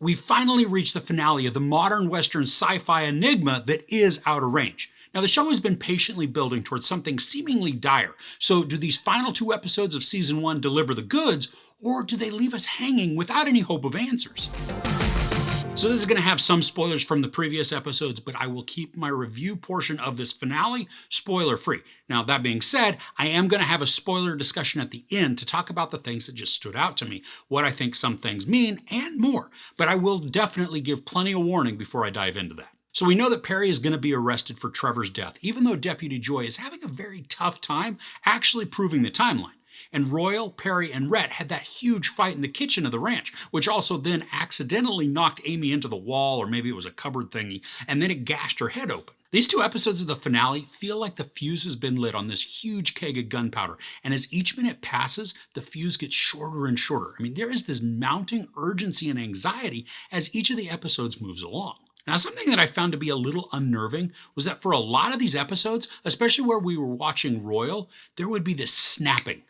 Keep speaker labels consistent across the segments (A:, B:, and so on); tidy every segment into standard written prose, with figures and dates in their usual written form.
A: We finally reached the finale of the modern Western sci-fi enigma that is Outer Range. Now, the show has been patiently building towards something seemingly dire, so do these final 2 episodes of Season 1 deliver the goods, or do they leave us hanging without any hope of answers? So this is going to have some spoilers from the previous episodes, but I will keep my review portion of this finale spoiler-free. Now, that being said, I am going to have a spoiler discussion at the end to talk about the things that just stood out to me, what I think some things mean, and more. But I will definitely give plenty of warning before I dive into that. So we know that Perry is going to be arrested for Trevor's death, even though Deputy Joy is having a very tough time actually proving the timeline. And Royal, Perry, and Rhett had that huge fight in the kitchen of the ranch, which also then accidentally knocked Amy into the wall, or maybe it was a cupboard thingy, and then it gashed her head open. These 2 episodes of the finale feel like the fuse has been lit on this huge keg of gunpowder, and as each minute passes, the fuse gets shorter and shorter. I mean, there is this mounting urgency and anxiety as each of the episodes moves along. Now, something that I found to be a little unnerving was that for a lot of these episodes, especially where we were watching Royal, there would be this snapping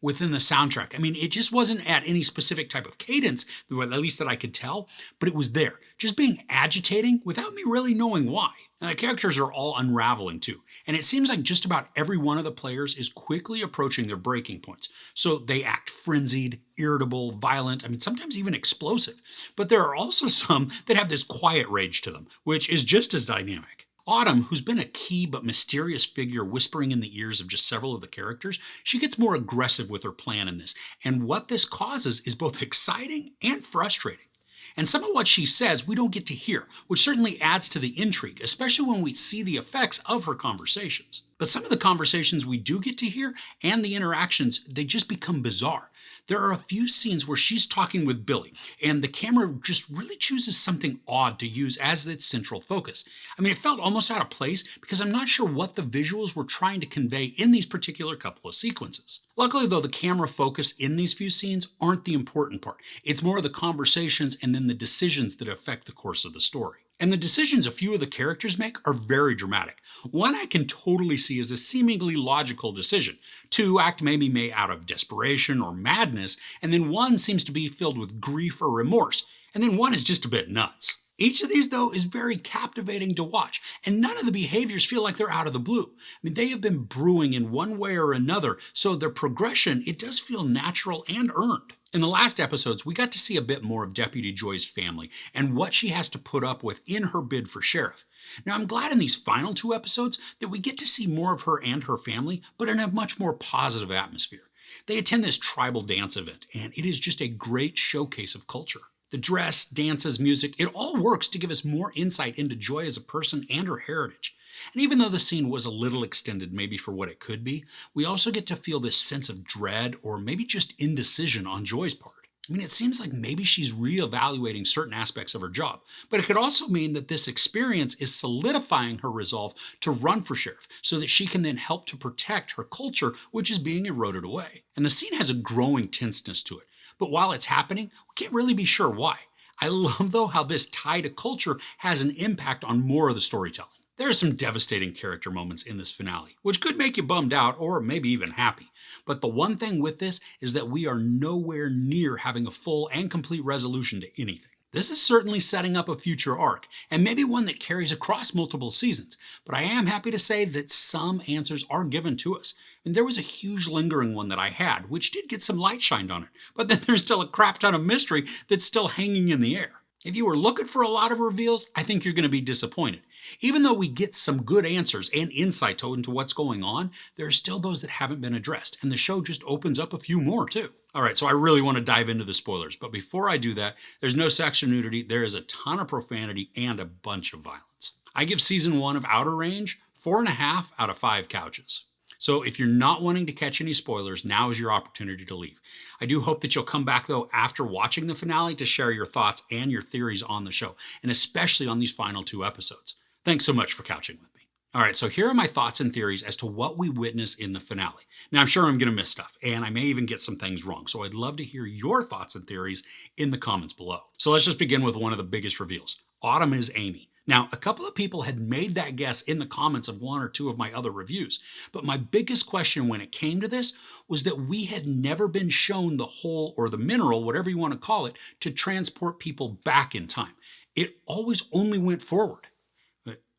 A: within the soundtrack. I mean, it just wasn't at any specific type of cadence, at least that I could tell, but it was there, just being agitating without me really knowing why. And the characters are all unraveling too, and it seems like just about every one of the players is quickly approaching their breaking points. So they act frenzied, irritable, violent, I mean, sometimes even explosive. But there are also some that have this quiet rage to them, which is just as dynamic. Autumn, who's been a key but mysterious figure whispering in the ears of just several of the characters, she gets more aggressive with her plan in this, and what this causes is both exciting and frustrating. And some of what she says we don't get to hear, which certainly adds to the intrigue, especially when we see the effects of her conversations. But some of the conversations we do get to hear and the interactions, they just become bizarre. There are a few scenes where she's talking with Billy, and the camera just really chooses something odd to use as its central focus. I mean, it felt almost out of place because I'm not sure what the visuals were trying to convey in these particular couple of sequences. Luckily, though, the camera focus in these few scenes aren't the important part. It's more of the conversations and then the decisions that affect the course of the story. And the decisions a few of the characters make are very dramatic. One I can totally see as a seemingly logical decision. 2 act maybe made out of desperation or madness, and then 1 seems to be filled with grief or remorse, and then 1 is just a bit nuts. Each of these, though, is very captivating to watch, and none of the behaviors feel like they're out of the blue. I mean, they have been brewing in one way or another, so their progression, it does feel natural and earned. In the last episodes, we got to see a bit more of Deputy Joy's family and what she has to put up with in her bid for sheriff. Now, I'm glad in these final 2 episodes that we get to see more of her and her family, but in a much more positive atmosphere. They attend this tribal dance event, and it is just a great showcase of culture. The dress, dances, music, it all works to give us more insight into Joy as a person and her heritage. And even though the scene was a little extended maybe for what it could be, we also get to feel this sense of dread or maybe just indecision on Joy's part. I mean, it seems like maybe she's reevaluating certain aspects of her job, but it could also mean that this experience is solidifying her resolve to run for sheriff so that she can then help to protect her culture, which is being eroded away. And the scene has a growing tenseness to it, but while it's happening, we can't really be sure why. I love, though, how this tie to culture has an impact on more of the storytelling. There are some devastating character moments in this finale, which could make you bummed out or maybe even happy. But the one thing with this is that we are nowhere near having a full and complete resolution to anything. This is certainly setting up a future arc, and maybe one that carries across multiple seasons, but I am happy to say that some answers are given to us. And there was a huge lingering one that I had, which did get some light shined on it, but then there's still a crap ton of mystery that's still hanging in the air. If you were looking for a lot of reveals, I think you're going to be disappointed. Even though we get some good answers and insight into what's going on, there are still those that haven't been addressed, and the show just opens up a few more too. Alright, so I really want to dive into the spoilers, but before I do that, there's no sex or nudity, there is a ton of profanity and a bunch of violence. I give Season 1 of Outer Range 4.5 out of 5 couches. So if you're not wanting to catch any spoilers, now is your opportunity to leave. I do hope that you'll come back, though, after watching the finale to share your thoughts and your theories on the show, and especially on these final 2 episodes. Thanks so much for couching with me. Alright, so here are my thoughts and theories as to what we witness in the finale. Now, I'm sure I'm going to miss stuff, and I may even get some things wrong, so I'd love to hear your thoughts and theories in the comments below. So let's just begin with one of the biggest reveals. Autumn is Amy. Now, a couple of people had made that guess in the comments of one or two of my other reviews, but my biggest question when it came to this was that we had never been shown the hole or the mineral, whatever you want to call it, to transport people back in time. It always only went forward.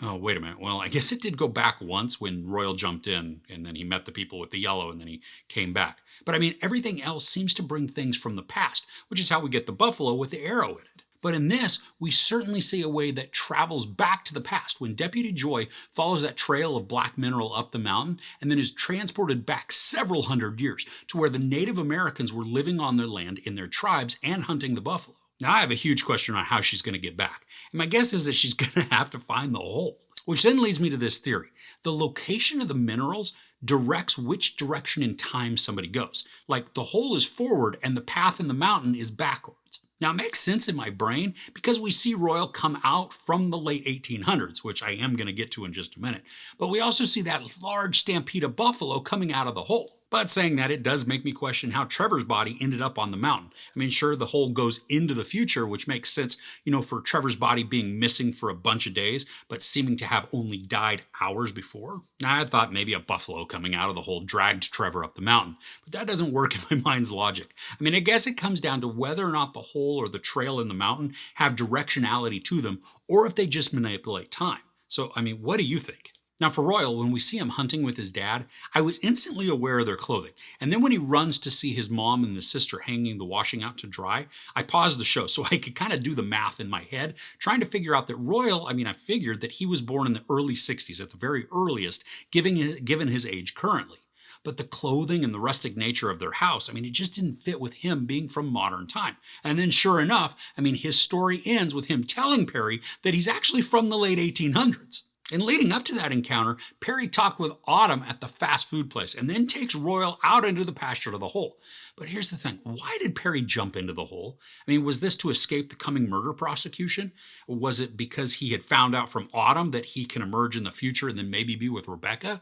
A: Oh, wait a minute. Well, I guess it did go back once when Royal jumped in and then he met the people with the yellow and then he came back. But I mean, everything else seems to bring things from the past, which is how we get the buffalo with the arrow in it. But in this, we certainly see a way that travels back to the past when Deputy Joy follows that trail of black mineral up the mountain and then is transported back several hundred years to where the Native Americans were living on their land in their tribes and hunting the buffalo. Now, I have a huge question on how she's going to get back. And my guess is that she's going to have to find the hole. Which then leads me to this theory. The location of the minerals directs which direction in time somebody goes. Like the hole is forward and the path in the mountain is backwards. Now, it makes sense in my brain because we see Royal come out from the late 1800s, which I am going to get to in just a minute. But we also see that large stampede of buffalo coming out of the hole. But saying that, it does make me question how Trevor's body ended up on the mountain. I mean, sure, the hole goes into the future, which makes sense, for Trevor's body being missing for a bunch of days, but seeming to have only died hours before. I thought maybe a buffalo coming out of the hole dragged Trevor up the mountain, but that doesn't work in my mind's logic. I mean, I guess it comes down to whether or not the hole or the trail in the mountain have directionality to them, or if they just manipulate time. So, I mean, what do you think? Now, for Royal, when we see him hunting with his dad, I was instantly aware of their clothing. And then when he runs to see his mom and the sister hanging the washing out to dry, I paused the show so I could kind of do the math in my head, trying to figure out that Royal, I figured that he was born in the early 60s at the very earliest, given his age currently. But the clothing and the rustic nature of their house, it just didn't fit with him being from modern time. And then sure enough, his story ends with him telling Perry that he's actually from the late 1800s. And leading up to that encounter, Perry talked with Autumn at the fast food place and then takes Royal out into the pasture to the hole. But here's the thing. Why did Perry jump into the hole? Was this to escape the coming murder prosecution? Or was it because he had found out from Autumn that he can emerge in the future and then maybe be with Rebecca?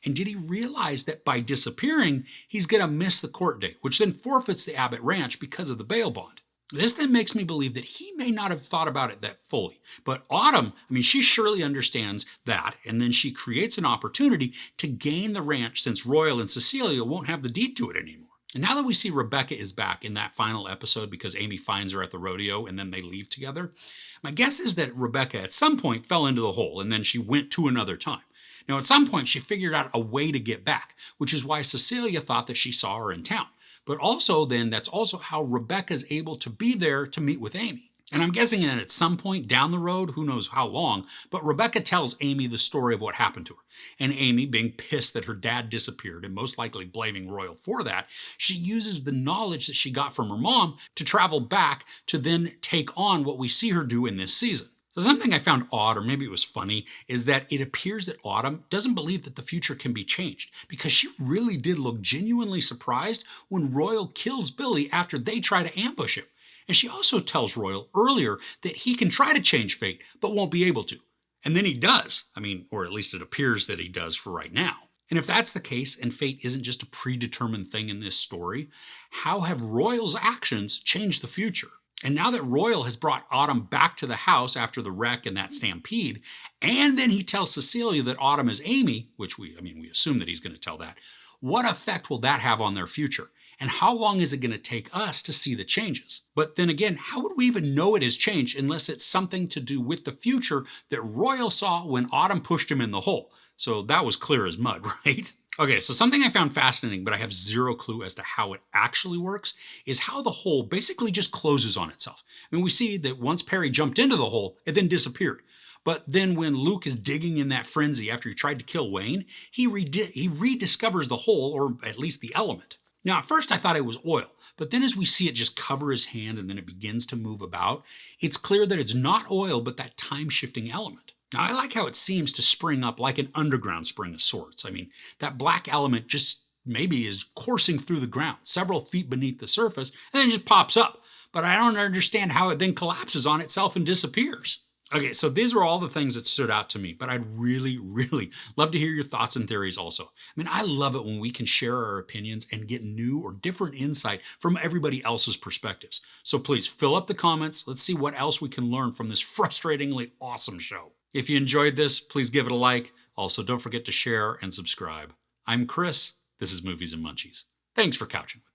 A: And did he realize that by disappearing, he's going to miss the court date, which then forfeits the Abbott Ranch because of the bail bond? This then makes me believe that he may not have thought about it that fully. But Autumn, she surely understands that, and then she creates an opportunity to gain the ranch since Royal and Cecilia won't have the deed to it anymore. And now that we see Rebecca is back in that final episode because Amy finds her at the rodeo and then they leave together, my guess is that Rebecca at some point fell into the hole and then she went to another time. Now, at some point, she figured out a way to get back, which is why Cecilia thought that she saw her in town. But also then, that's also how Rebecca's able to be there to meet with Amy. And I'm guessing that at some point down the road, who knows how long, but Rebecca tells Amy the story of what happened to her. And Amy, being pissed that her dad disappeared and most likely blaming Royal for that, she uses the knowledge that she got from her mom to travel back to then take on what we see her do in this season. So something I found odd, or maybe it was funny, is that it appears that Autumn doesn't believe that the future can be changed because she really did look genuinely surprised when Royal kills Billy after they try to ambush him. And she also tells Royal earlier that he can try to change fate, but won't be able to. And then he does. Or at least it appears that he does for right now. And if that's the case, and fate isn't just a predetermined thing in this story, how have Royal's actions changed the future? And now that Royal has brought Autumn back to the house after the wreck and that stampede, and then he tells Cecilia that Autumn is Amy, which we assume that he's going to tell that, what effect will that have on their future? And how long is it going to take us to see the changes? But then again, how would we even know it has changed unless it's something to do with the future that Royal saw when Autumn pushed him in the hole? So that was clear as mud, right? Okay, so something I found fascinating, but I have zero clue as to how it actually works, is how the hole basically just closes on itself. We see that once Perry jumped into the hole, it then disappeared. But then when Luke is digging in that frenzy after he tried to kill Wayne, he rediscovers the hole, or at least the element. Now, at first I thought it was oil, but then as we see it just cover his hand and then it begins to move about, it's clear that it's not oil, but that time-shifting element. Now, I like how it seems to spring up like an underground spring of sorts. That black element just maybe is coursing through the ground, several feet beneath the surface, and then just pops up. But I don't understand how it then collapses on itself and disappears. Okay, so these were all the things that stood out to me, but I'd really, really love to hear your thoughts and theories also. I mean, I love it when we can share our opinions and get new or different insight from everybody else's perspectives. So please fill up the comments. Let's see what else we can learn from this frustratingly awesome show. If you enjoyed this, please give it a like. Also, don't forget to share and subscribe. I'm Chris. This is Movies and Munchies. Thanks for couching with me.